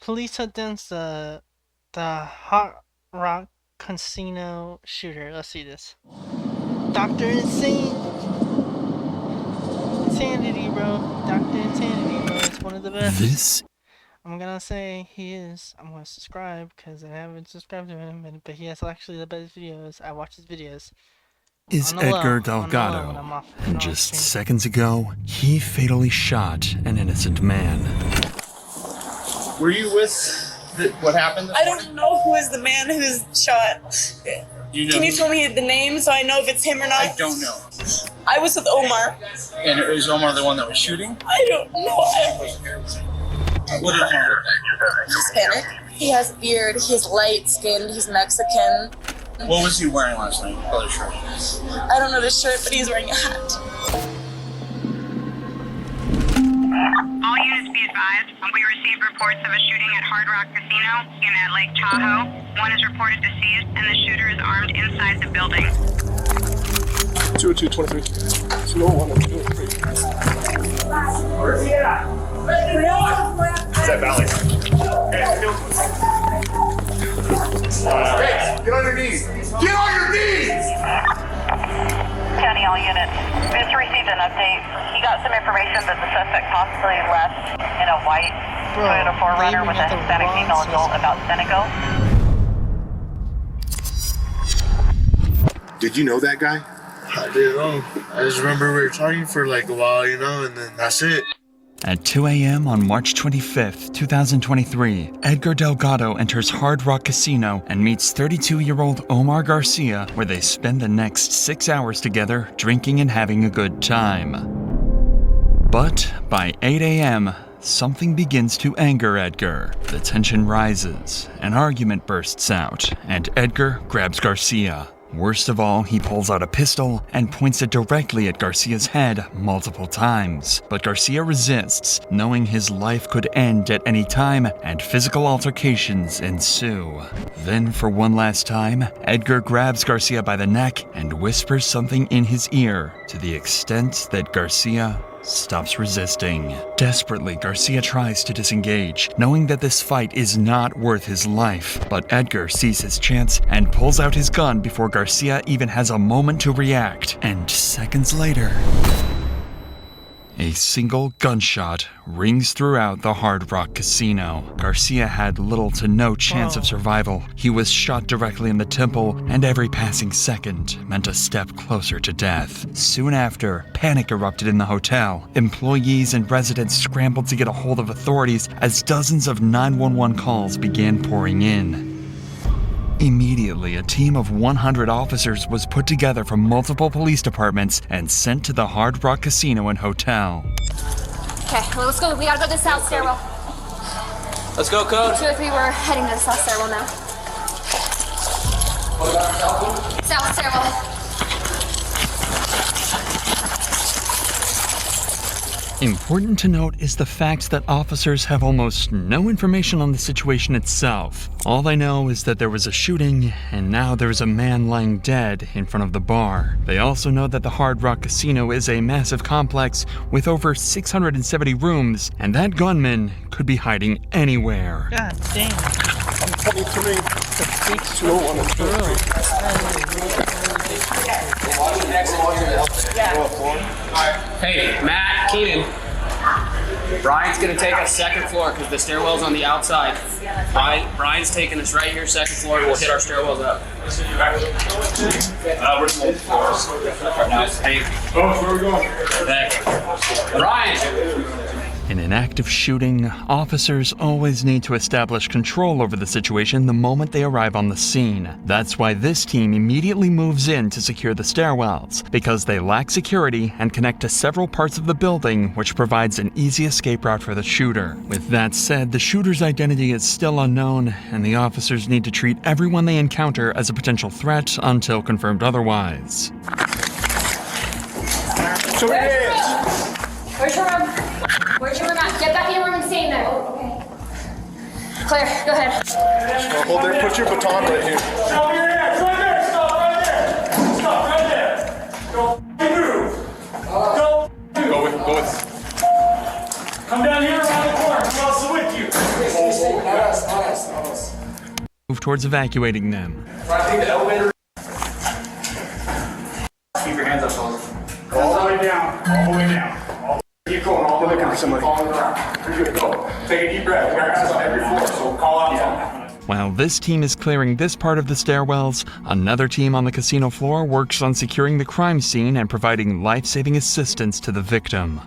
Police hunt down the Hot Rock Casino shooter. Let's see this. Dr. Insanity, bro. Dr. Insanity, bro. It's one of the best. This I'm gonna say he is. I'm gonna subscribe because I haven't subscribed to him, but he has actually the best videos. I watch his videos. is Edgar Delgado, and just seconds ago, he fatally shot an innocent man. Were you with what happened? I don't know who is the man who's shot. Can you tell me the name so I know if it's him or not? I don't know. I was with Omar. And is Omar the one that was shooting? I don't know. What did you look like? He's Hispanic. He has a beard. He's light-skinned. He's Mexican. What was he wearing last night? Color shirt. I don't know the shirt, but he's wearing a hat. All units be advised, we received reports of a shooting at Hard Rock Casino in at Lake Tahoe. One is reported deceased, and the shooter is armed inside the building. 202-23. 201 and 203. Is that Valley? Get on your knees! Get on your knees! County, all units. We just received an update. He got some information that the suspect possibly left in a white Toyota 4Runner with a Hispanic female adult about Senegal. Did you know that guy? I didn't know. I just remember we were talking for like a while, and then that's it. At 2 a.m. on March 25th, 2023, Edgar Delgado enters Hard Rock Casino and meets 32-year-old Omar Garcia, where they spend the next 6 hours together drinking and having a good time. But by 8 a.m., something begins to anger Edgar. The tension rises, an argument bursts out, and Edgar grabs Garcia. Worst of all, he pulls out a pistol and points it directly at Garcia's head multiple times. But Garcia resists, knowing his life could end at any time, and physical altercations ensue. Then, for one last time, Edgar grabs Garcia by the neck and whispers something in his ear, to the extent that Garcia stops resisting. Desperately, Garcia tries to disengage, knowing that this fight is not worth his life. But Edgar sees his chance and pulls out his gun before Garcia even has a moment to react. And seconds later, a single gunshot rings throughout the Hard Rock Casino. Garcia had little to no chance of survival. He was shot directly in the temple, and every passing second meant a step closer to death. Soon after, panic erupted in the hotel. Employees and residents scrambled to get a hold of authorities as dozens of 911 calls began pouring in. Immediately, a team of 100 officers was put together from multiple police departments and sent to the Hard Rock Casino and Hotel. Okay, well, let's go. We gotta go to the south stairwell. Let's go, Code. 203, we're heading to the south stairwell now. South stairwell. Important to note is the fact that officers have almost no information on the situation itself. All they know is that there was a shooting, and now there's a man lying dead in front of the bar. They also know that the Hard Rock Casino is a massive complex with over 670 rooms, and that gunman could be hiding anywhere. God damn. 23. 201 and 203. Hey, Matt, Keenan. Brian's gonna take us second floor because the stairwell's on the outside. Brian's taking us right here, second floor. We'll hit our stairwells up. Where's the floors? Hey. Oh, where are we going? Brian! In an active shooting, officers always need to establish control over the situation the moment they arrive on the scene. That's why this team immediately moves in to secure the stairwells, because they lack security and connect to several parts of the building, which provides an easy escape route for the shooter. With that said, the shooter's identity is still unknown, and the officers need to treat everyone they encounter as a potential threat until confirmed otherwise. So Where's your room? Where's your room at? Get back in your room and stay in there. Okay. Claire, go ahead. hold there. Put your baton right here. Stop your hands right there. Stop right there. Stop right there. Don't move. Don't move. Go with. Come down here around the corner. Who else is with you? move towards evacuating them. Right, take the elevator. Keep your hands up, fellas. All the way down. All the way down. Keep going all the way down. Somebody. You're good. Go. Take a deep breath. Wear hands on every floor, so call out something. While this team is clearing this part of the stairwells, another team on the casino floor works on securing the crime scene and providing life-saving assistance to the victim.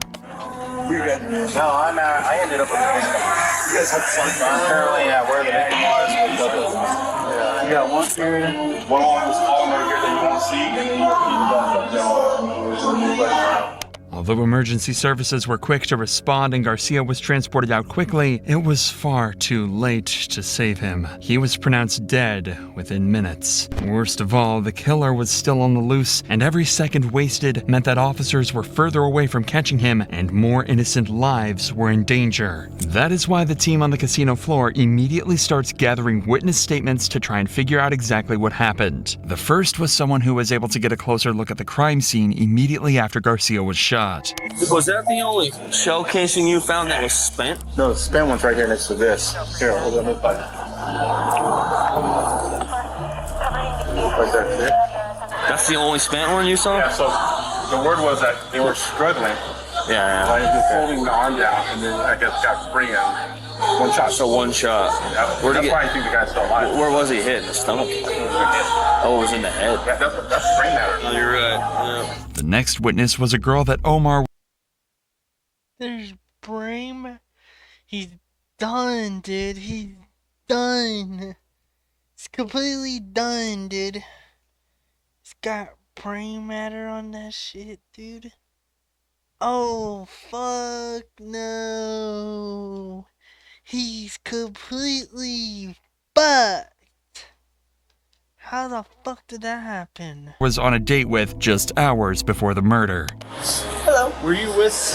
We're good. No, I ended up with the victim. You guys had fun. Apparently, yeah, where the victim was. Yeah. You got one here, one on this column right here that you won't see, and then you can Although emergency services were quick to respond and Garcia was transported out quickly, it was far too late to save him. He was pronounced dead within minutes. Worst of all, the killer was still on the loose, and every second wasted meant that officers were further away from catching him and more innocent lives were in danger. That is why the team on the casino floor immediately starts gathering witness statements to try and figure out exactly what happened. The first was someone who was able to get a closer look at the crime scene immediately after Garcia was shot. Was that the only shell casing you found that was spent? No, the spent one's right here next to this. Here, hold on, look like that's it. That's the only spent one you saw? Yeah, so the word was that they were struggling. Yeah. I was just holding the arm down, and then I guess got sprayed in. One shot. So one shot. That's why I think the guy's still alive. Where was he hit? In the stomach? Oh, it was in the head. Yeah, that's brain matter. Oh, you're right. Yeah. The next witness was a girl that Omar... There's brain... He's done, dude. He's done. It's completely done, dude. He's got brain matter on that shit, dude. Oh, fuck no. He's completely fucked. How the fuck did that happen? was on a date with just hours before the murder. Hello. Were you with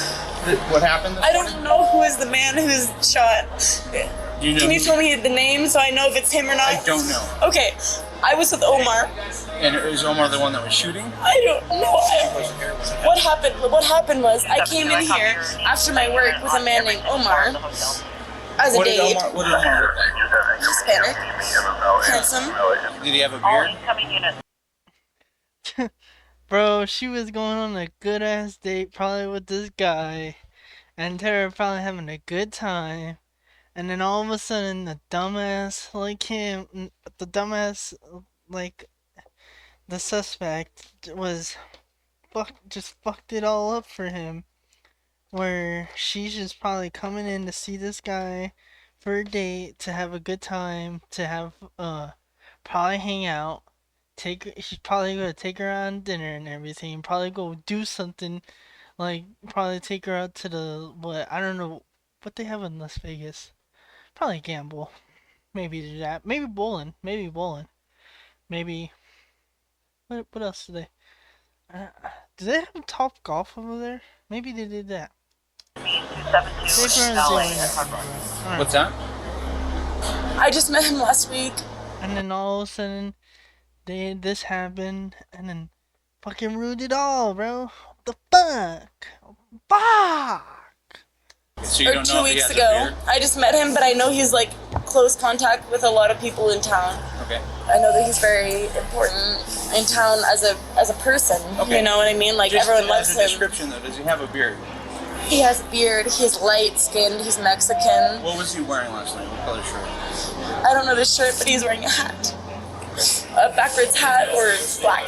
what happened? I don't know who is the man who's shot. You know Can you tell me the name so I know if it's him or not? I don't know. Okay, I was with Omar. And is Omar the one that was shooting? I don't know. What happened? What happened was I came in here after my work with a man named Omar as a date. What did Omar look like? Hispanic, handsome. Did he have a beard? Bro, she was going on a good ass date probably with this guy, and they were probably having a good time, and then all of a sudden the dumbass like him, the suspect was just fucked it all up for him, where she's just probably coming in to see this guy for a date, to have a good time, to have probably hang out. She's probably gonna take her on dinner and everything. Probably go do something, like probably take her out to the I don't know what they have in Las Vegas. Probably gamble, maybe do that. Maybe bowling. Maybe what else do they? Do they have Top Golf over there? Maybe they did that. What's that? I just met him last week. And then all of a sudden, this happened, and then fucking ruined it all, bro. What the fuck? Fuck! So you Or don't 2 know if he weeks has a ago. beard? I just met him, but I know he's like close contact with a lot of people in town. Okay. I know that he's very important in town as a person. Okay. You know what I mean? Like Just everyone as loves a him. description though, does he have a beard? He has a beard. He's light skinned. He's Mexican. What was he wearing last night? What color shirt? I don't know the shirt, but he's wearing a hat. A backwards hat or black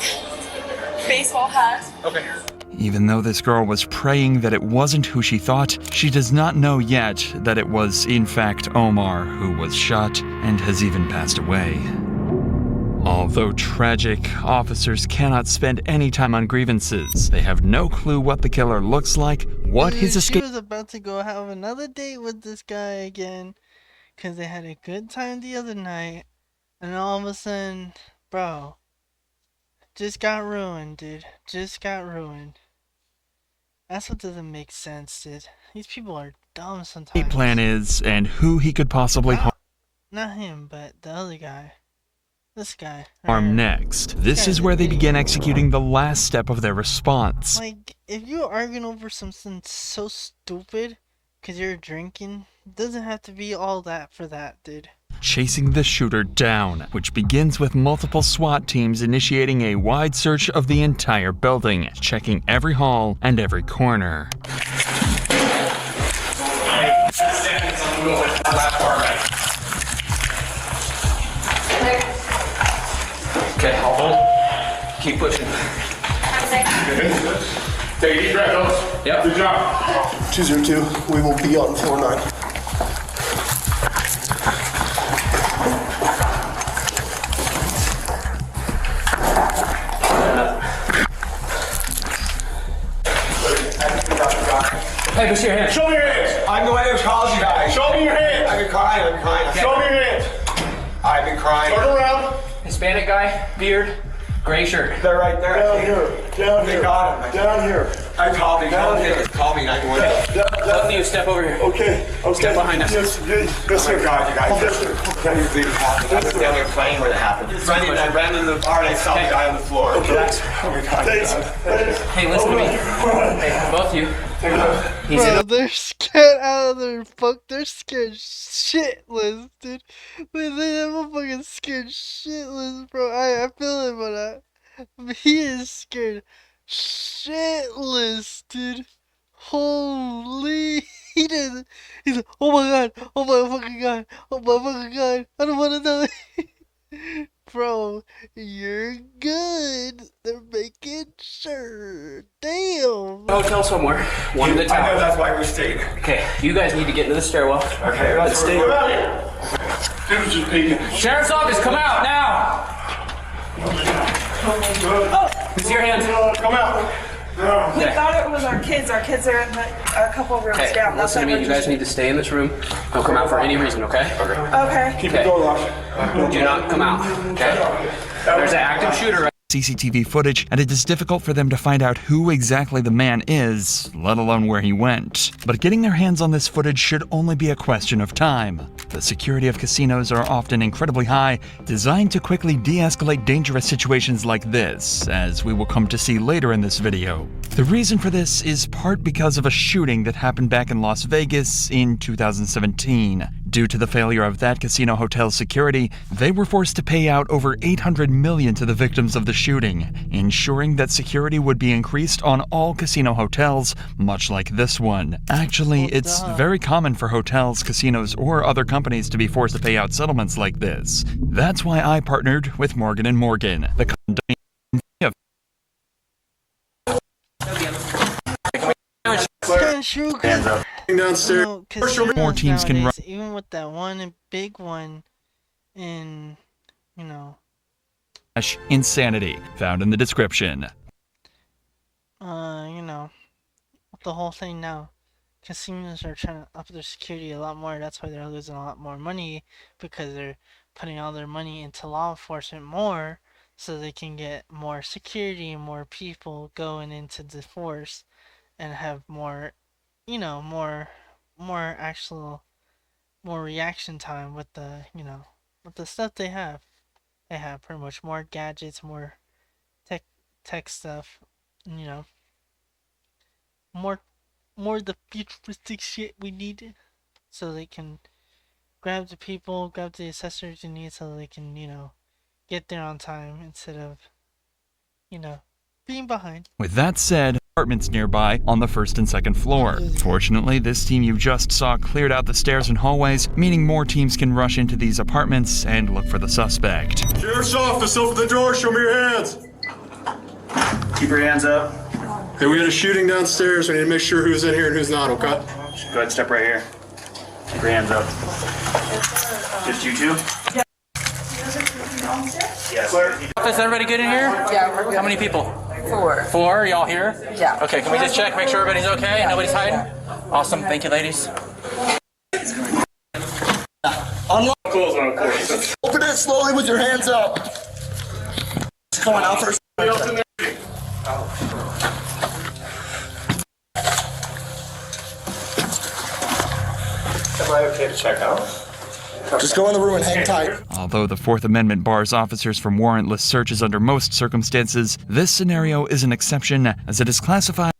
baseball hat. Okay. Even though this girl was praying that it wasn't who she thought, she does not know yet that it was in fact Omar who was shot and has even passed away. Although tragic, officers cannot spend any time on grievances. They have no clue what the killer looks like, what his escape... She was about to go have another date with this guy again, because they had a good time the other night, and all of a sudden, bro, just got ruined, dude. Just got ruined. That's what doesn't make sense, dude. These people are dumb sometimes. plan is, and who he could possibly Not him, but the other guy. This guy. harm next. This is where they begin executing the last step of their response. Like, if you're arguing over something so stupid, because you're drinking, it doesn't have to be all that for that, dude. chasing the shooter down, which begins with multiple SWAT teams initiating a wide search of the entire building, checking every hall and every corner. Okay, I'll hold. Keep pushing. Take a deep breath, Ellis. Yep. Good job. 202, we will be on floor 9. Hey, push your hands. Show me your hands. I'm the one who called you guys. Show me your hands. I've been crying. Show me your hands. I've been crying. Turn around. Hispanic guy, beard, gray shirt. They're right there. Down here. Down They here. got him. Down here. I called him. Down here. Call me 911. Both of you step over here. Okay. Step behind us. Yes, yes, Oh sir. my God, you guys. Yes, sir. Can you believe it happened? I was down there playing when it happened. I ran in the bar and I saw the guy on the floor. Okay. Oh my God. Thanks. Hey, listen to me. Hey, both of you. He's Bro, in they're scared out of their fuck. They're scared shitless, dude. They're fucking scared shitless, bro. I feel it, but he is scared shitless, dude. Holy, he did. He's like, oh my god, oh my fucking god, oh my fucking god. I don't want to die. Bro, you're good. They're making sure. Damn. hotel somewhere. One at a I know time. that's why we stayed. Okay, you guys need to get into the stairwell. Okay, Let's stay. Dude's just peeking. Sheriff's office, come out now! Who's your hands? Come out. We Okay. thought it was our kids. Our kids are in a couple rooms Okay, down. That's listen to why me. You we're guys need to stay in this room. Don't come out for any reason, okay? Okay. Keep the door locked. Do not come out, okay? There's an active shooter right CCTV footage, and it is difficult for them to find out who exactly the man is, let alone where he went. But getting their hands on this footage should only be a question of time. The security of casinos are often incredibly high, designed to quickly de-escalate dangerous situations like this, as we will come to see later in this video. The reason for this is part because of a shooting that happened back in Las Vegas in 2017. Due to the failure of that casino hotel's security, they were forced to pay out over $800 million to the victims of the shooting, ensuring that security would be increased on all casino hotels, much like this one. Actually, it's very common for hotels, casinos, or other companies to be forced to pay out settlements like this. That's why I partnered with Morgan & Morgan, the company of Downstairs. More teams can run. Even with that one big one in, Insanity, found in the description. with the whole thing now, casinos are trying to up their security a lot more. That's why they're losing a lot more money, because they're putting all their money into law enforcement more, so they can get more security and more people going into the force and have more, more reaction time with the, with the stuff they have. They have pretty much more gadgets, more tech stuff, more the futuristic shit we need, so they can grab the accessories you need, so they can, get there on time instead of, being behind. With that said, apartments nearby on the first and second floor. Fortunately, this team you just saw cleared out the stairs and hallways, meaning more teams can rush into these apartments and look for the suspect. Sheriff's office, open the door, show me your hands. Keep your hands up. Hey, we had a shooting downstairs. We need to make sure who's in here and who's not, okay? Go ahead, step right here. Keep your hands up. Just you two? Yeah. Yes. Is everybody good in here? Yeah, we're good. How many people? 4. 4? Y'all here? Yeah. Okay, can we just check, make sure everybody's okay? Nobody's hiding? Awesome, thank you, ladies. Close one, of course. Open it slowly with your hands up. Come on, out first. Am I okay to check out? Just go in the room and hang tight. Although the Fourth Amendment bars officers from warrantless searches under most circumstances, this scenario is an exception, as it is classified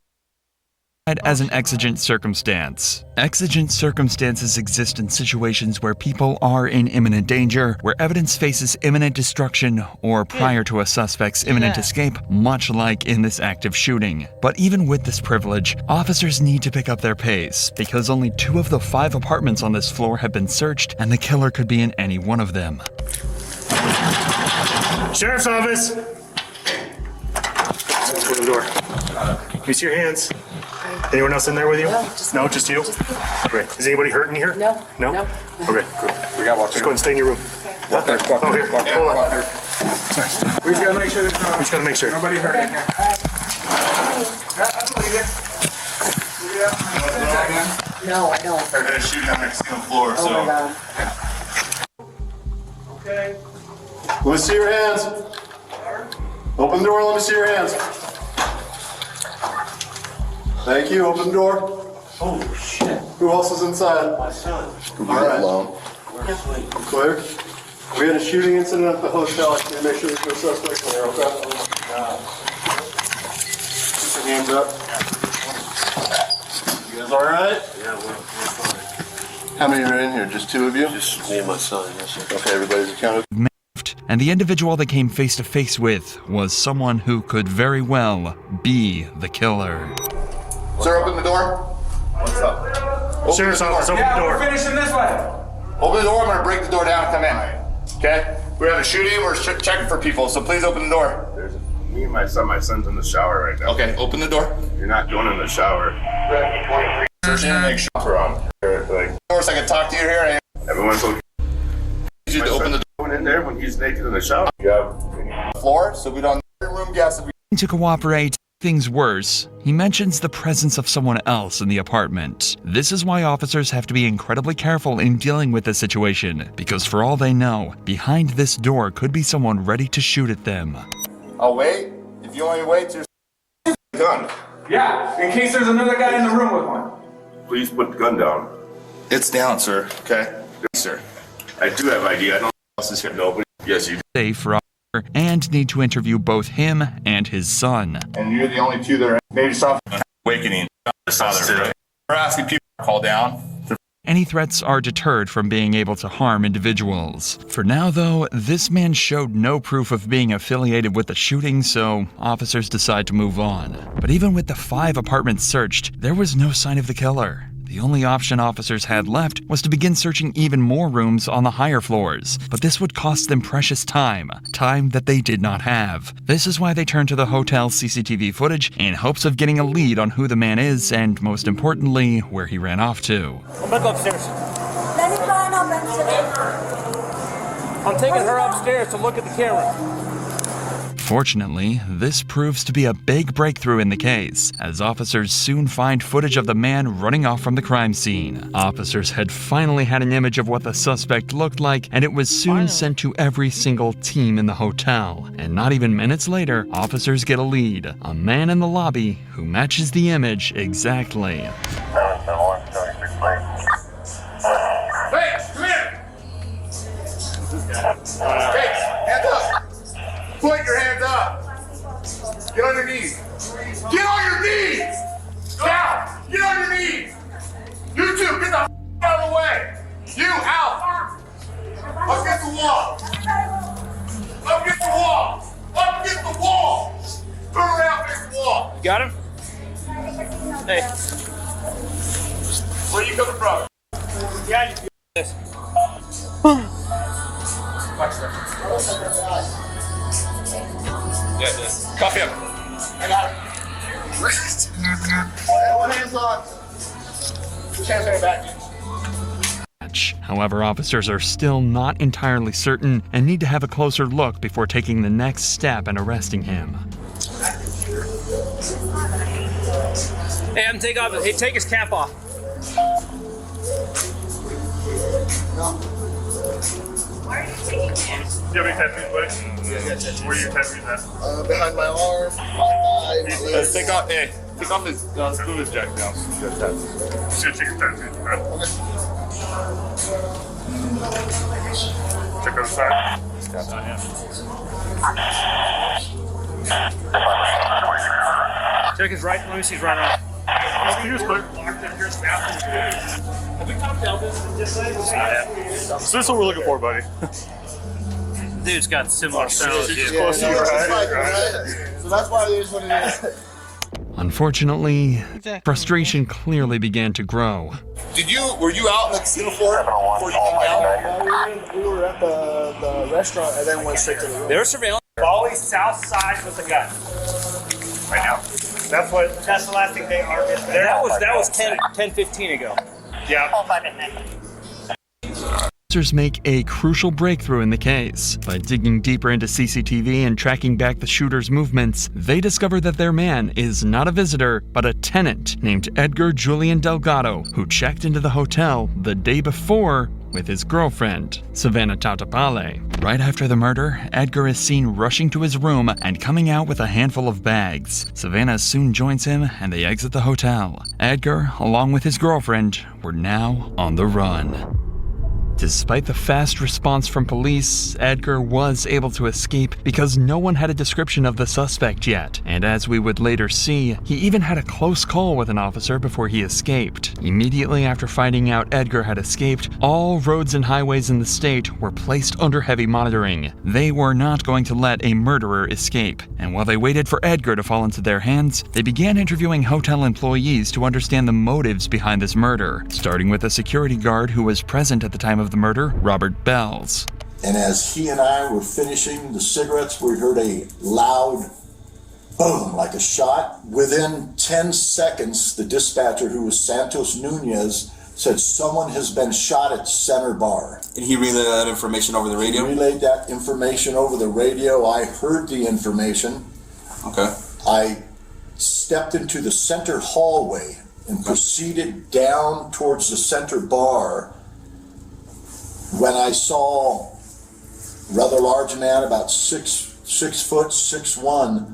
as an exigent circumstance. Exigent circumstances exist in situations where people are in imminent danger, where evidence faces imminent destruction, or prior to a suspect's imminent escape, much like in this active shooting. But even with this privilege, officers need to pick up their pace, because only 2 of the 5 apartments on this floor have been searched, and the killer could be in any one of them. Sheriff's office. Open the door. Can you see your hands? Anyone else in there with you? No, just you? Great. Is anybody hurting here? No. No? Okay, cool. We got walk. Just go ahead and stay in your room. Walk there. Oh, here. Hold on. We just gotta make sure there's we just gotta make sure. Nobody hurting here. No, I don't. They're gonna shoot down next to the floor, so. Oh my God. Okay. Let me see your hands. Open the door, let me see your hands. Thank you, open the door. Oh, shit. Who else is inside? My son. All right. Alone. Clear? We had a shooting incident at the hotel. Can you make sure there's no suspects in there, okay? Put your hands up. You guys all right? Yeah, we're fine. How many are in here? Just 2 of you? Just me and my son, yes, sir. Okay, everybody's accounted. And the individual they came face to face with was someone who could very well be the killer. Sir, open the door. What's up? Sheriff's office, open the door. We're finishing this way. Open the door, I'm gonna break the door down and come in. Okay? We have a shooting, we're checking for people, so please open the door. There's me and my son's in the shower right now. Okay, open the door. You're not going in the shower. Search in and make sure. Like, Doors, I can talk to you here. everyone's okay. I need you to open the door. Going in there when he's naked in the shower. You have Floor, so we don't room guests. To cooperate, things worse, he mentions the presence of someone else in the apartment. This is why officers have to be incredibly careful in dealing with this situation, because for all they know, behind this door could be someone ready to shoot at them. I'll wait. If you want me to wait, there's a gun. Yeah, in case there's another guy in the room with one. Please put the gun down. It's down, sir. Okay? Yes, sir. I do have ID. I don't know who else is here. Nobody. Yes, you do. Safe for officer and need to interview both him and his son. And you're the only 2 that are maybe stop awakening. We're asking people to call down. Any threats are deterred from being able to harm individuals. For now, though, this man showed no proof of being affiliated with the shooting, so officers decide to move on. But even with the 5 apartments searched, there was no sign of the killer. The only option officers had left was to begin searching even more rooms on the higher floors, but this would cost them precious time that they did not have. This is why they turned to the hotel's CCTV footage in hopes of getting a lead on who the man is and, most importantly, where he ran off to. I'm gonna go upstairs. I'm taking her upstairs to look at the camera. Fortunately, this proves to be a big breakthrough in the case, as officers soon find footage of the man running off from the crime scene. Officers had finally had an image of what the suspect looked like, and it was soon sent to every single team in the hotel. And not even minutes later, officers get a lead, a man in the lobby who matches the image exactly. Hey, come here! Hey, hands up! Put your hands up! Get on your knees! Get on your knees! Down! Get on your knees! You two, get the out of the way! You, out! Up against the wall! Up against the wall! Up against the wall! Turn around against the wall! You got him? Hey. Where are you coming from? Yeah, you this. Yeah, cuff him. I got him. One hand's on. Two hands on your back. However, officers are still not entirely certain and need to have a closer look before taking the next step and arresting him. Hey, have him take off. Hey, take his cap off. Why are you taking him? Do you have any tattoos, buddy? Yeah. Where are your tattoos at? Behind my arm, my thigh. Take off, hey, take off his, screw his jacket down. Should check his tattoos, right? Check out the side. Check his right. Let me see his right arm. Computer's clear. So this is what we're looking for, buddy. Dude's got similar sounds. Close to you, right? So that's why it is what it is. Unfortunately, frustration clearly began to grow. Were you out in the casino floor before you came out? We were at the restaurant and then went straight to the room. There was surveillance. Bali south side with the gun. Right now. That's the last thing they are. That was 10-15 ago. Yeah. Officers make a crucial breakthrough in the case. By digging deeper into CCTV and tracking back the shooter's movements, they discover that their man is not a visitor, but a tenant named Edgar Julian Delgado, who checked into the hotel the day before with his girlfriend, Savannah Tautapale. Right after the murder, Edgar is seen rushing to his room and coming out with a handful of bags. Savannah soon joins him and they exit the hotel. Edgar, along with his girlfriend, were now on the run. Despite the fast response from police, Edgar was able to escape because no one had a description of the suspect yet. And as we would later see, he even had a close call with an officer before he escaped. Immediately after finding out Edgar had escaped, all roads and highways in the state were placed under heavy monitoring. They were not going to let a murderer escape. And while they waited for Edgar to fall into their hands, they began interviewing hotel employees to understand the motives behind this murder, starting with a security guard who was present at the time of the murder, Robert Bells. And as he and I were finishing the cigarettes, we heard a loud boom, like a shot. Within 10 seconds, the dispatcher, who was Santos Nunez, said someone has been shot at Center Bar. And he relayed that information over the radio? He relayed that information over the radio. I heard the information. Okay. I stepped into the center hallway and proceeded down towards the Center Bar when I saw a rather large man, about 6 foot, 6'1",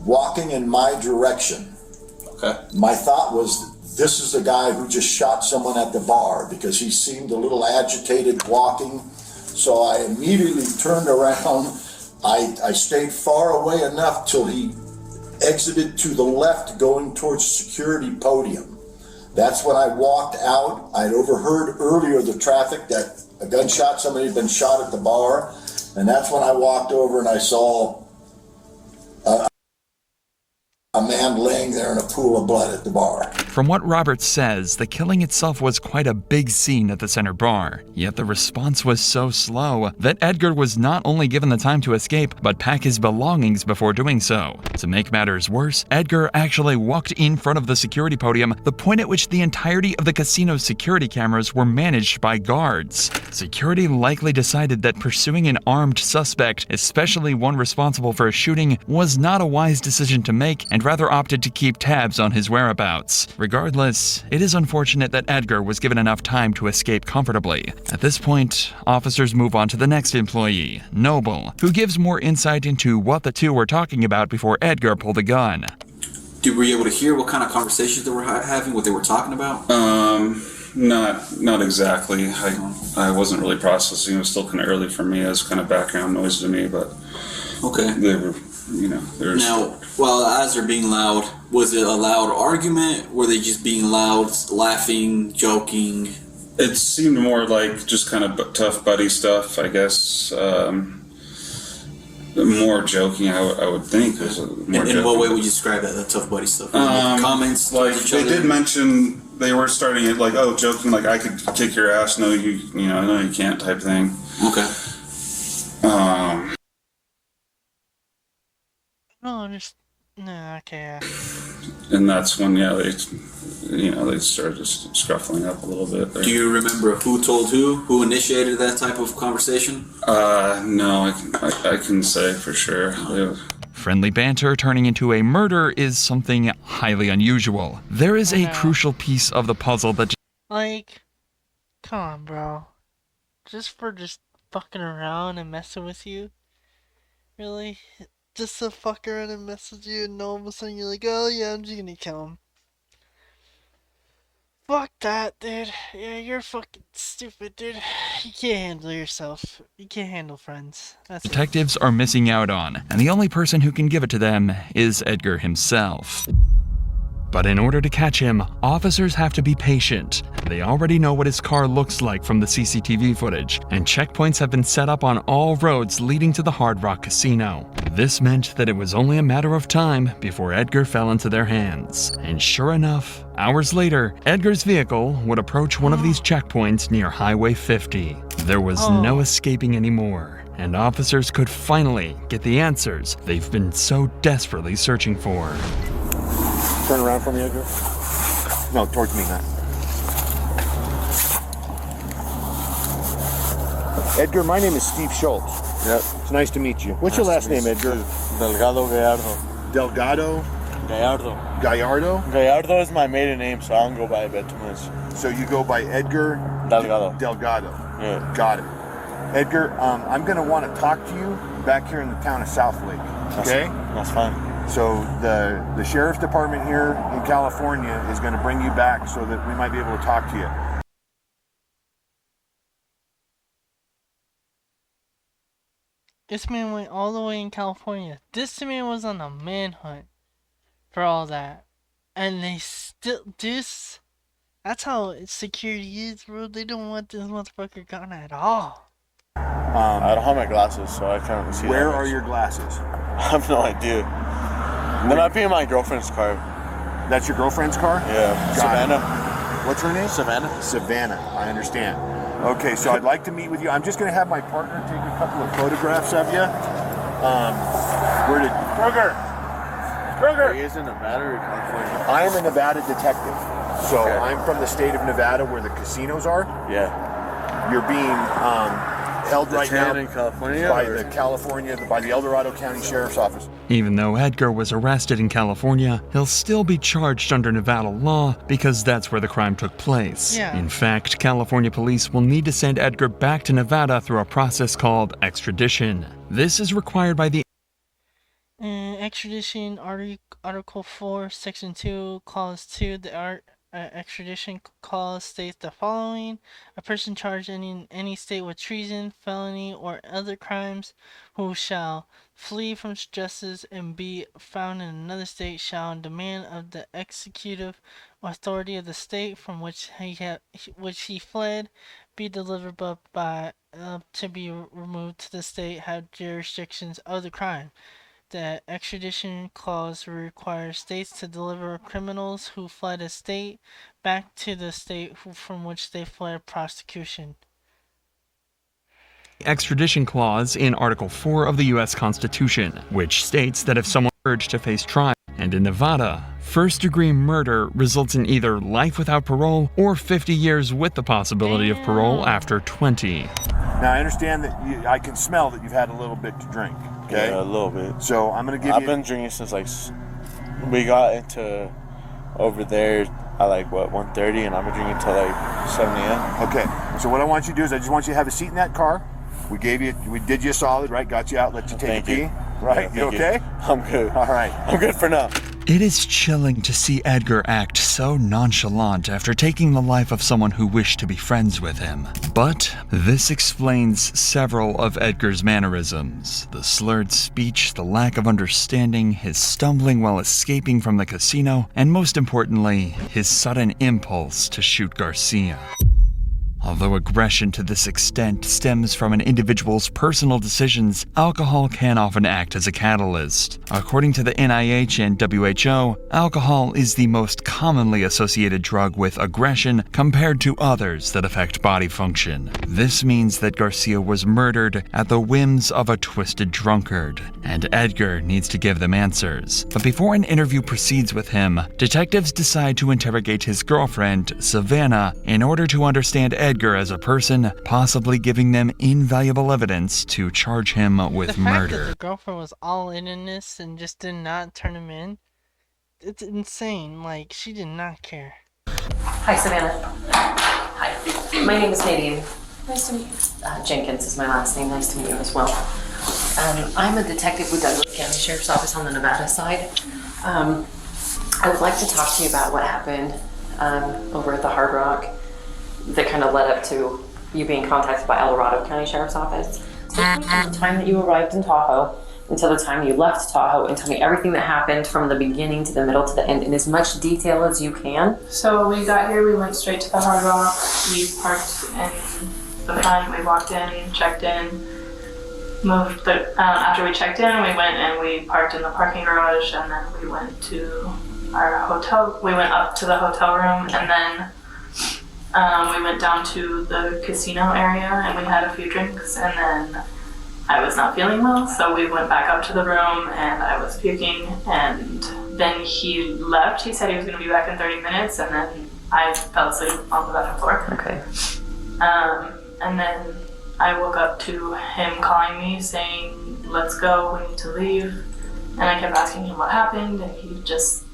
walking in my direction. Okay. My thought was, this is the guy who just shot someone at the bar, because he seemed a little agitated walking. So I immediately turned around. I stayed far away enough till he exited to the left going towards security podium. That's when I walked out. I'd overheard earlier the traffic that a gunshot, somebody had been shot at the bar. And that's when I walked over and I saw a man laying there in a pool of blood at the bar. From what Robert says, the killing itself was quite a big scene at the Center Bar. Yet the response was so slow that Edgar was not only given the time to escape, but pack his belongings before doing so. To make matters worse, Edgar actually walked in front of the security podium, the point at which the entirety of the casino's security cameras were managed by guards. Security likely decided that pursuing an armed suspect, especially one responsible for a shooting, was not a wise decision to make, and rather opted to keep tabs on his whereabouts. Regardless, it is unfortunate that Edgar was given enough time to escape comfortably. At this point, officers move on to the next employee, Noble, who gives more insight into what the two were talking about before Edgar pulled the gun. Were you able to hear what kind of conversations they were having, what they were talking about? Not exactly. I wasn't really processing. It was still kind of early for me. It was kind of background noise to me, but okay. They were, there's... Now, well, as they're being loud, was it a loud argument? Were they just being loud, laughing, joking? It seemed more like just kind of tough buddy stuff, I guess. More joking, I would think. In what way would you describe that, the tough buddy stuff? Comments? Like, they did mention, they were starting it like, oh, joking, like, I could kick your ass, no, no, you can't type thing. Okay. No, just... No, okay. And that's when, they started just scruffling up a little bit there. Do you remember who told who initiated that type of conversation? No, I can say for sure. Friendly banter turning into a murder is something highly unusual. There is a crucial piece of the puzzle that... Like, come on, bro. Just fucking around and messing with you? Really? Just to fuck around and mess with you, and all of a sudden you're like, oh yeah, I'm just gonna kill him. Fuck that, dude. Yeah, you're fucking stupid, dude. You can't handle yourself. You can't handle friends. Detectives are missing out on, and the only person who can give it to them is Edgar himself. But in order to catch him, officers have to be patient. They already know what his car looks like from the CCTV footage, and checkpoints have been set up on all roads leading to the Hard Rock Casino. This meant that it was only a matter of time before Edgar fell into their hands. And sure enough, hours later, Edgar's vehicle would approach one of these checkpoints near Highway 50. There was no escaping anymore, and officers could finally get the answers they've been so desperately searching for. Turn around for me, Edgar. No, towards me, Matt. Edgar, my name is Steve Schultz. Yep. It's nice to meet you. What's your last name, Edgar? Delgado Gallardo. Delgado? Gallardo. Gallardo? Gallardo is my maiden name, so I don't go by it too much. So you go by Edgar? Delgado. Delgado. Yeah. Got it. Edgar, I'm going to want to talk to you back here in the town of Southlake. Okay? That's fine. So the sheriff's department here in California is going to bring you back so that we might be able to talk to you. This man went all the way in California. This man was on a manhunt for all that. And they still, that's how security is, bro. They don't want this motherfucker gone at all. I don't have my glasses, so I can't see. Where are your glasses? I have no idea. They might be in my girlfriend's car. That's your girlfriend's car? Yeah. Savannah. What's her name? Savannah. Savannah, I understand. Okay, so I'd like to meet with you. I'm just going to have my partner take a couple of photographs of you. Where did... Kruger! He is in Nevada or California? I am a Nevada detective. So I'm from the state of Nevada where the casinos are. Yeah. You're being held right now in California by the El Dorado County Sheriff's Office. Even though Edgar was arrested in California, he'll still be charged under Nevada law because that's where the crime took place. Yeah. In fact, California police will need to send Edgar back to Nevada through a process called extradition. This is required by the Extradition Article 4, Section 2, Clause 2. The extradition clause states the following: a person charged in any state with treason, felony, or other crimes who shall flee from justice and be found in another state shall, on demand of the executive authority of the state from which he fled, be delivered to be removed to the state have jurisdictions of the crime. The extradition clause requires states to deliver criminals who fled a state back to the state from which they fled prosecution. extradition clause in Article 4 of the U.S. Constitution, which states that if someone is urged to face trial, and in Nevada, first-degree murder results in either life without parole or 50 years with the possibility of parole after 20. Now, I understand that I can smell that you've had a little bit to drink, okay? Yeah, a little bit. So I'm going to give I've been drinking since, we got into over there at, 1:30, and I've been drinking until, 7 a.m. Okay, so what I want you to do is I just want you to have a seat in that car. We did you a solid, right? Got you out, let you take a pee, right? Yeah, you okay? I'm good. All right. I'm good for now. It is chilling to see Edgar act so nonchalant after taking the life of someone who wished to be friends with him. But this explains several of Edgar's mannerisms: the slurred speech, the lack of understanding, his stumbling while escaping from the casino, and most importantly, his sudden impulse to shoot Garcia. Although aggression to this extent stems from an individual's personal decisions, alcohol can often act as a catalyst. According to the NIH and WHO, alcohol is the most commonly associated drug with aggression compared to others that affect body function. This means that Garcia was murdered at the whims of a twisted drunkard, and Edgar needs to give them answers. But before an interview proceeds with him, detectives decide to interrogate his girlfriend, Savannah, in order to understand Edgar as a person, possibly giving them invaluable evidence to charge him with murder. The fact that the girlfriend was all in this and just did not turn him in, it's insane. She did not care. Hi, Savannah. Hi. My name is Nadine. Nice to meet you. Jenkins is my last name. Nice to meet you as well. I'm a detective with Douglas County Sheriff's Office on the Nevada side. I would like to talk to you about what happened over at the Hard Rock that kind of led up to you being contacted by El Dorado County Sheriff's Office. From the time that you arrived in Tahoe until the time you left Tahoe, and tell me everything that happened from the beginning to the middle to the end in as much detail as you can. So when we got here, we went straight to the Hard Rock. We parked in the front. We walked in, checked in, moved. After we checked in, we went and we parked in the parking garage, and then we went to our hotel. We went up to the hotel room, and then we went down to the casino area, and we had a few drinks, and then I was not feeling well, so we went back up to the room, and I was puking, and then he left. He said he was going to be back in 30 minutes, and then I fell asleep on the bathroom floor. Okay. And then I woke up to him calling me saying, let's go, we need to leave. And I kept asking him what happened, and he just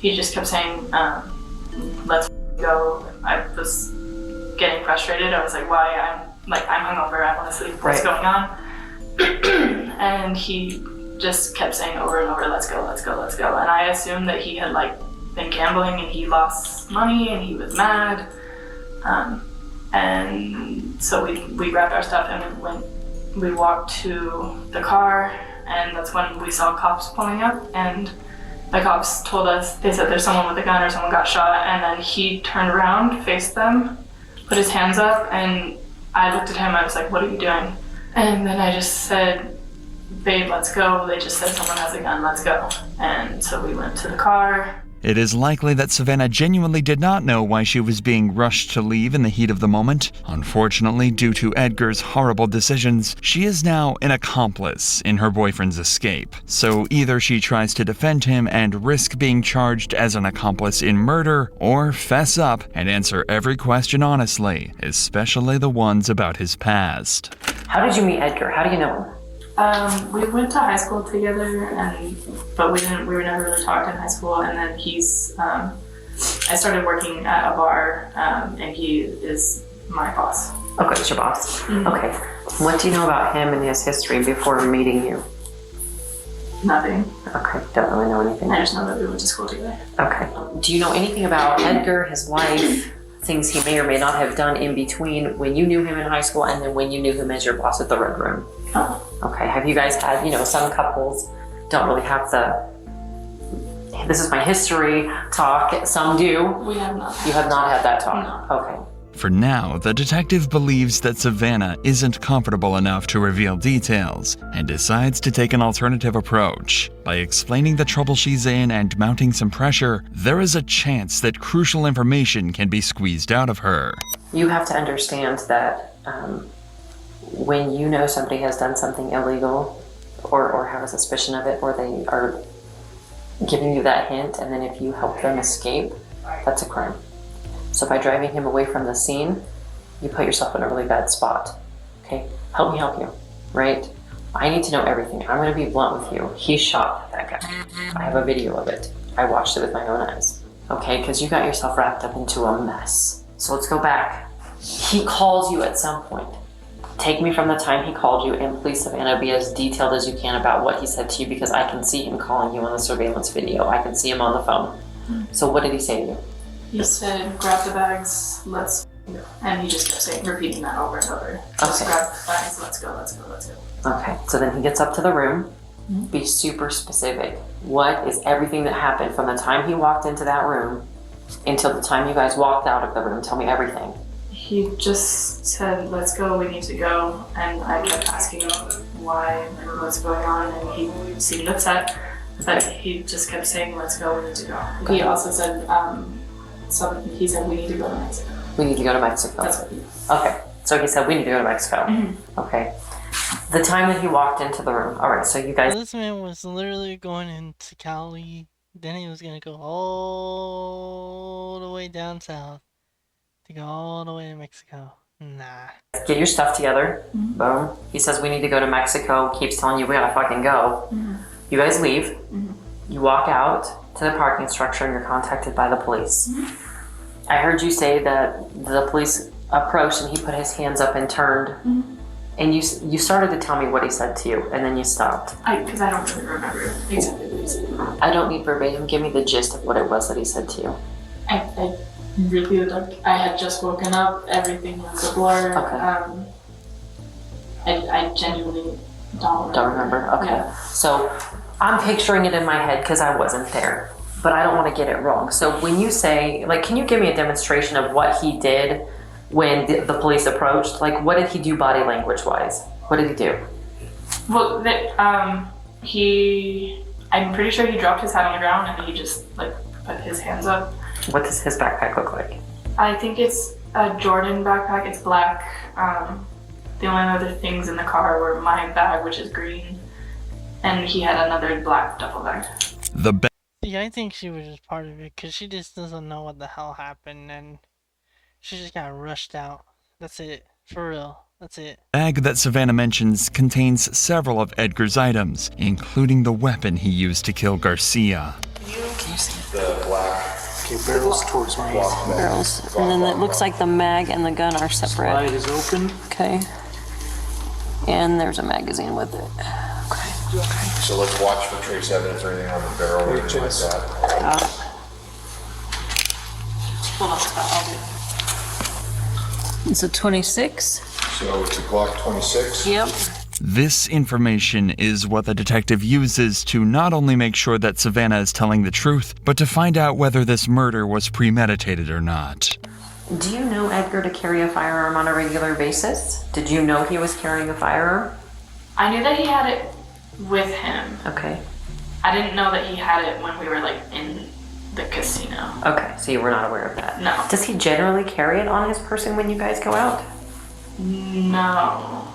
kept saying, let's go. I was getting frustrated. I was like, why? I'm hungover, I want to sleep, what's going on? And he just kept saying over and over, let's go, let's go, let's go. And I assumed that he had been gambling and he lost money and he was mad. And so we grabbed our stuff and we walked to the car, and that's when we saw cops pulling up, and the cops told us, they said there's someone with a gun or someone got shot, and then he turned around, faced them, put his hands up, and I looked at him, I was like, what are you doing? And then I just said, babe, let's go. They just said someone has a gun, let's go. And so we went to the car. It is likely that Savannah genuinely did not know why she was being rushed to leave in the heat of the moment. Unfortunately, due to Edgar's horrible decisions, she is now an accomplice in her boyfriend's escape. So either she tries to defend him and risk being charged as an accomplice in murder, or fess up and answer every question honestly, especially the ones about his past. How did you meet Edgar? How do you know him? We went to high school together, but we were never really talked in high school. And then I started working at a bar, and he is my boss. Okay, it's your boss. Mm-hmm. Okay. What do you know about him and his history before meeting you? Nothing. Okay, don't really know anything. I just know that we went to school together. Okay. Do you know anything about Edgar, his wife, things he may or may not have done in between when you knew him in high school and then when you knew him as your boss at the Red Room? Oh. Okay, have you guys had, some couples don't really have this is my history talk, some do. We have not. You have not had that talk? No. Okay. For now, the detective believes that Savannah isn't comfortable enough to reveal details and decides to take an alternative approach. By explaining the trouble she's in and mounting some pressure, there is a chance that crucial information can be squeezed out of her. You have to understand that when you know somebody has done something illegal or have a suspicion of it, or they are giving you that hint, and then if you help them escape, that's a crime. So by driving him away from the scene, you put yourself in a really bad spot. Okay? Help me help you, right? I need to know everything. I'm going to be blunt with you. He shot that guy. I have a video of it. I watched it with my own eyes. Okay? Because you got yourself wrapped up into a mess. So let's go back. He calls you at some point. Take me from the time he called you, and please, Savannah, be as detailed as you can about what he said to you, because I can see him calling you on the surveillance video. I can see him on the phone. So what did he say to you? He said, grab the bags, let's go. And he just kept repeating that over and over. Just grab the bags, let's go, let's go, let's go. Okay, so then he gets up to the room. Be super specific. What is everything that happened from the time he walked into that room until the time you guys walked out of the room? Tell me everything. He just said, let's go, we need to go. And I kept asking him why, what's going on, and he seemed upset. But he just kept saying, let's go, we need to go. Okay. He also said, he said, we need to go to Mexico. We need to go to Mexico. That's what he Okay, so he said, we need to go to Mexico. Mm-hmm. Okay. The time that he walked into the room. All right, so you guys... This man was literally going into Cali. Then he was going to go all the way down south to go all the way to Mexico. Nah. Get your stuff together. Boom. He says, we need to go to Mexico. Keeps telling you, we gotta fucking go. You guys leave. You walk out to the parking structure and you're contacted by the police. I heard you say that the police approached and he put his hands up and turned. And you started to tell me what he said to you, and then you stopped. Because I don't really remember exactly what he said. I don't need verbatim. Give me the gist of what it was that he said to you. I really don't. I had just woken up. Everything was a blur. Okay. I genuinely Don't remember. Okay. So I'm picturing it in my head because I wasn't there, but I don't want to get it wrong. So when you say, like, can you give me a demonstration of what he did when the police approached? Like, what did he do body language wise? What did he do? Well, I'm pretty sure he dropped his hat on the ground and he just like put his hands up. What does his backpack look like? I think it's a Jordan backpack. It's black. The only other things in the car were my bag, which is green, and he had another black duffel bag. Yeah, I think she was just part of it because she just doesn't know what the hell happened and she just got rushed out. That's it. For real. That's it. The bag that Savannah mentions contains several of Edgar's items, including the weapon he used to kill Garcia. Can you see the black? Okay, barrels towards me. Barrels. And then it looks like the mag and the gun are separate. Slide is open. Okay. And there's a magazine with it. Okay. So let's watch for trace evidence or anything on the barrel or anything like that. Hold on, I'll do it. It's a 26. So it's a Glock 26? Yep. This information is what the detective uses to not only make sure that Savannah is telling the truth, but to find out whether this murder was premeditated or not. Do you know Edgar to carry a firearm on a regular basis? Did you know he was carrying a firearm? I knew that he had it with him. Okay. I didn't know that he had it when we were like in the casino. Okay, so you were not aware of that. No. Does he generally carry it on his person when you guys go out? No.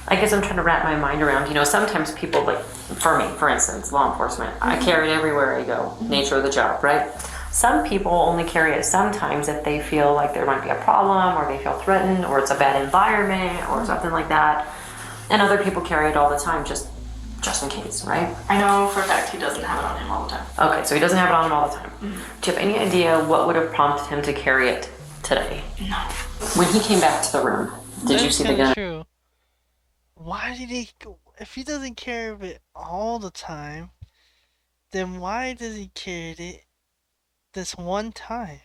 I guess I'm trying to wrap my mind around, sometimes people, like, for me, for instance, law enforcement, I carry it everywhere I go, nature of the job, right? Some people only carry it sometimes if they feel like there might be a problem or they feel threatened or it's a bad environment or something like that. And other people carry it all the time just in case, right? I know for a fact he doesn't have it on him all the time. Okay, so he doesn't have it on him all the time. Do you have any idea what would have prompted him to carry it today? No. When he came back to the room, did you see the gun? True. Why did he? If he doesn't carry it all the time, then why does he carry it this one time?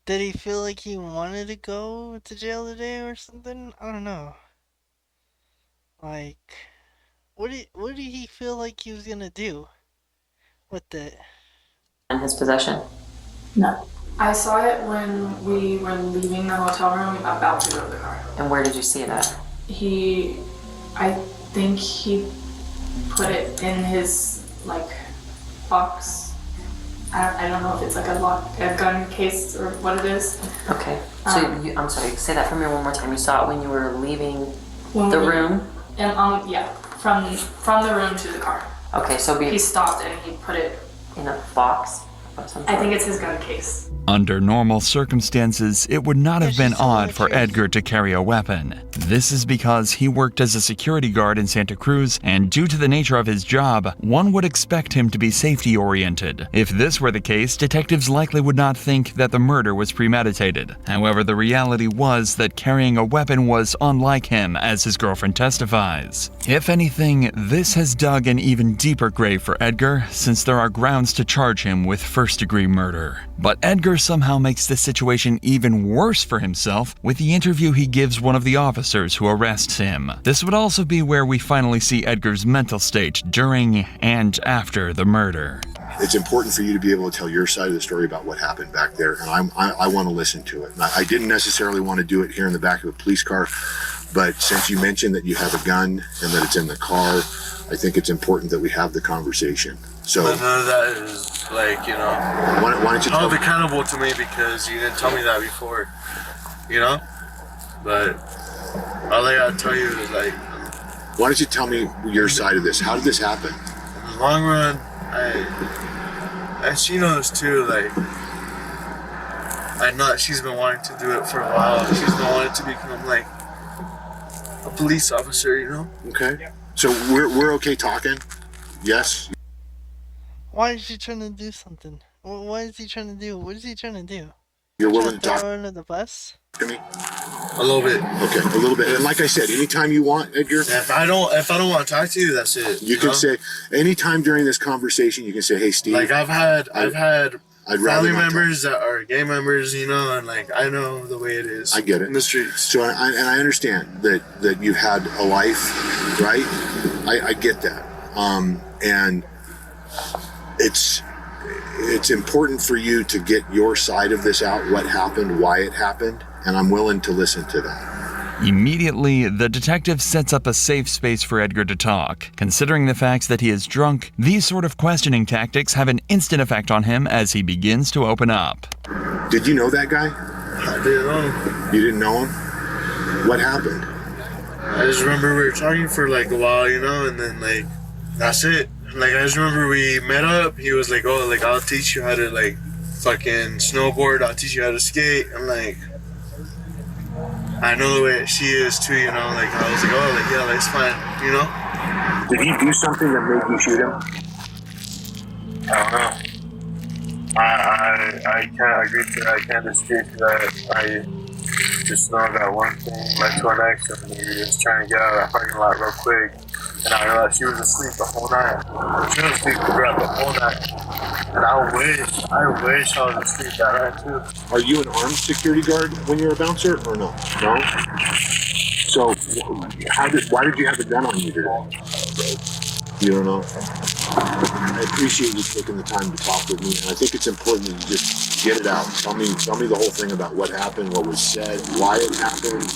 Did he feel like he wanted to go to jail today or something? I don't know. Like, what did he feel like he was gonna do with it? In his possession? No. I saw it when we were leaving the hotel room about to go to the car. And where did you see it at? I think he put it in his, like, box. I don't know if it's like a gun case or what it is. Okay. So, I'm sorry, say that for me one more time. You saw it when you were leaving the room? And from the room to the car. Okay, so he stopped and he put it in a box of some sort? I think it's his gun case. Under normal circumstances, it would not have been odd for Edgar to carry a weapon. This is because he worked as a security guard in Santa Cruz, and due to the nature of his job, one would expect him to be safety-oriented. If this were the case, detectives likely would not think that the murder was premeditated. However, the reality was that carrying a weapon was unlike him, as his girlfriend testifies. If anything, this has dug an even deeper grave for Edgar, since there are grounds to charge him with first-degree murder. But Edgar somehow makes this situation even worse for himself with the interview he gives one of the officers who arrests him. This would also be where we finally see Edgar's mental state during and after the murder. It's important for you to be able to tell your side of the story about what happened back there, and I want to listen to it. And I didn't necessarily want to do it here in the back of a police car, but since you mentioned that you have a gun and that it's in the car, I think it's important that we have the conversation. So but none of that is like, why don't you hold accountable to me because you didn't tell me that before, But all I gotta tell you is like, why don't you tell me your side of this? How did this happen? In the long run, and she knows too, like, she's been wanting to do it for a while. She's been wanting to become like a police officer, Okay. So we're okay talking? Yes? Why is she trying to do something? What is he trying to do? What is he trying to do? You're willing to talk throw her under the bus? to me? A little bit. Okay, a little bit. And like I said, anytime you want, Edgar. If I don't want to talk to you, that's it. You can say anytime during this conversation. You can say, "Hey, Steve." Like I've had I'd rather family not talk. members that are gang members, you know, and like I know the way it is. I get it in the streets. So I understand that you've had a life, right? I get that, and it's important for you to get your side of this out, what happened, why it happened, and I'm willing to listen to that. Immediately, the detective sets up a safe space for Edgar to talk. Considering the facts that he is drunk, these sort of questioning tactics have an instant effect on him as he begins to open up. Did you know that guy? I didn't know. You didn't know him? What happened? I just remember we were talking for like a while, you know, and then like that's it. Like I just remember we met up. He was like, "Oh, like I'll teach you how to like fucking snowboard. I'll teach you how to skate." I'm like, I know the way she is too, you know. Like I was like, "Oh, like yeah, that's fine," you know. Did he do something that made you shoot him? I don't know. I can't agree to that. I can't dispute that. I just know that one thing led to our next, and we were just trying to get out of that parking lot real quick. And I realized she was asleep the whole night. She was asleep throughout the whole night. And I wish I was asleep that night too. Are you an armed security guard when you're a bouncer or no? No? So why did you have a gun on you today? You don't know? I appreciate you taking the time to talk with me, and I think it's important that you just get it out. Tell me the whole thing about what happened, what was said, why it happened.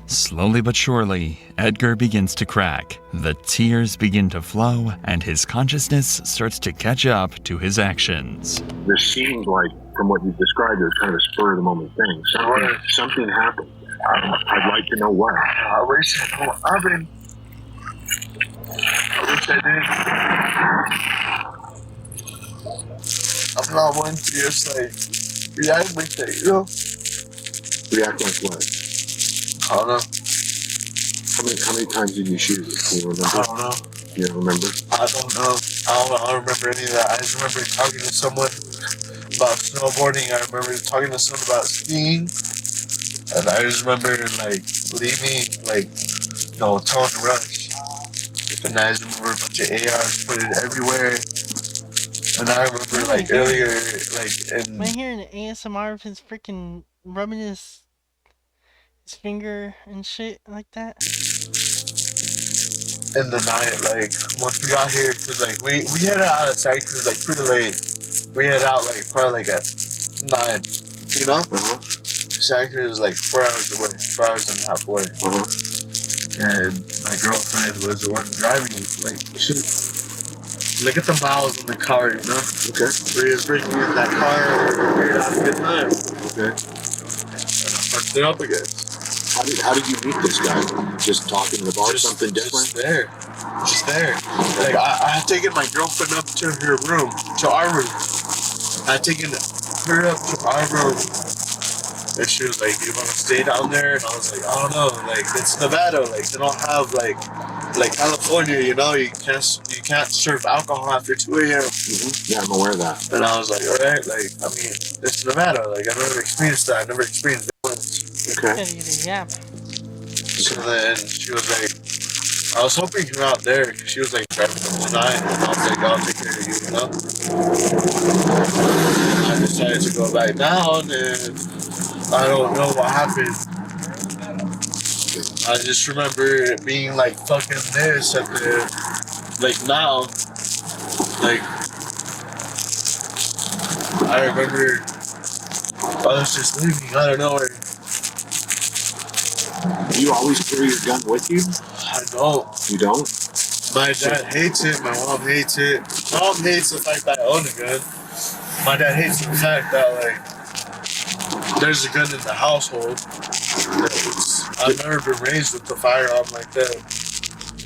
Slowly but surely, Edgar begins to crack. The tears begin to flow, and his consciousness starts to catch up to his actions. This seems like, from what you've described, it was kind of a spur-of-the-moment thing. Something happened. I'd like to know what. I wish I did. I'm not one to just like react like that, you know? React like what? I don't know. How many times did you shoot it? Can you remember? I don't know. You don't remember? I don't know. I don't remember any of that. I just remember talking to someone about snowboarding. I remember talking to someone about skiing. And I just remember like leaving, like, you know, towing to rush. And I just remember a bunch of ARs put it everywhere. And I remember like earlier, like in... Am I hearing an ASMR of his freaking rubbing his finger and shit like that? In the night, like once we got here, cause like we headed out of Santa Cruz like pretty late. We headed out like probably like at 9, you know. Santa Cruz is like 4 hours away, 4 hours and a half away. And my girlfriend was the one driving. Like, look at the miles in the car, you know. Okay. We was bringing in that car. We had a good time. Okay. And I fucked it up again. How did you meet this guy? Just talking in the bar, something different? Just there. Like I had taken my girlfriend up to her room, to our room. I had taken her up to our room, and she was like, "You want to stay down there?" And I was like, "I don't know. Like it's Nevada. Like they don't have like California. You know, you can't serve alcohol after 2 a.m." Yeah, I'm aware of that. And I was like, "All right. Like I mean, it's Nevada. Like I never experienced that. I never experienced violence." Okay. So then she was like, I was hoping you're out there because she was like driving the whole night, and I was like, I'll take care of you, you know? And I decided to go back down, and I don't know what happened. I just remember it being like fucking this at the, like now, like, I remember I was just leaving out of nowhere. Do you always carry your gun with you? I don't. You don't? My dad hates it. My mom hates it. Mom hates the fact that I own a gun. My dad hates the fact that like there's a gun in the household. I've never been raised with the firearm like that.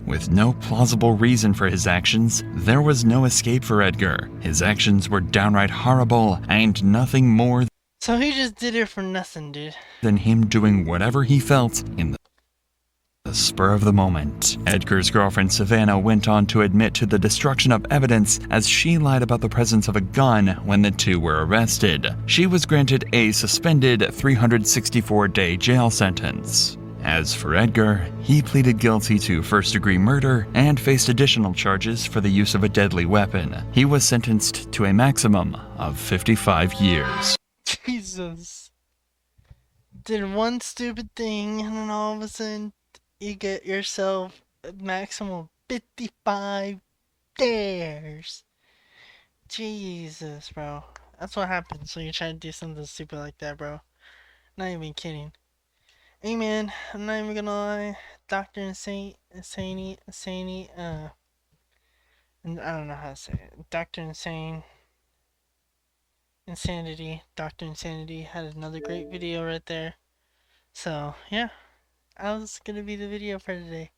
With no plausible reason for his actions, there was no escape for Edgar. His actions were downright horrible and nothing more So he just did it for nothing, dude. than him doing whatever he felt in the spur of the moment. Edgar's girlfriend Savannah went on to admit to the destruction of evidence as she lied about the presence of a gun when the two were arrested. She was granted a suspended 364-day jail sentence. As for Edgar, he pleaded guilty to first-degree murder and faced additional charges for the use of a deadly weapon. He was sentenced to a maximum of 55 years. Jesus. Did one stupid thing and then all of a sudden you get yourself a maximum 55 years. Jesus, bro. That's what happens when you try to do something stupid like that, bro. Not even kidding. Hey, man, I'm not even gonna lie. Dr. Insanity, and I don't know how to say it. Dr. Insanity had another great video right there. So, yeah. That was gonna be the video for today.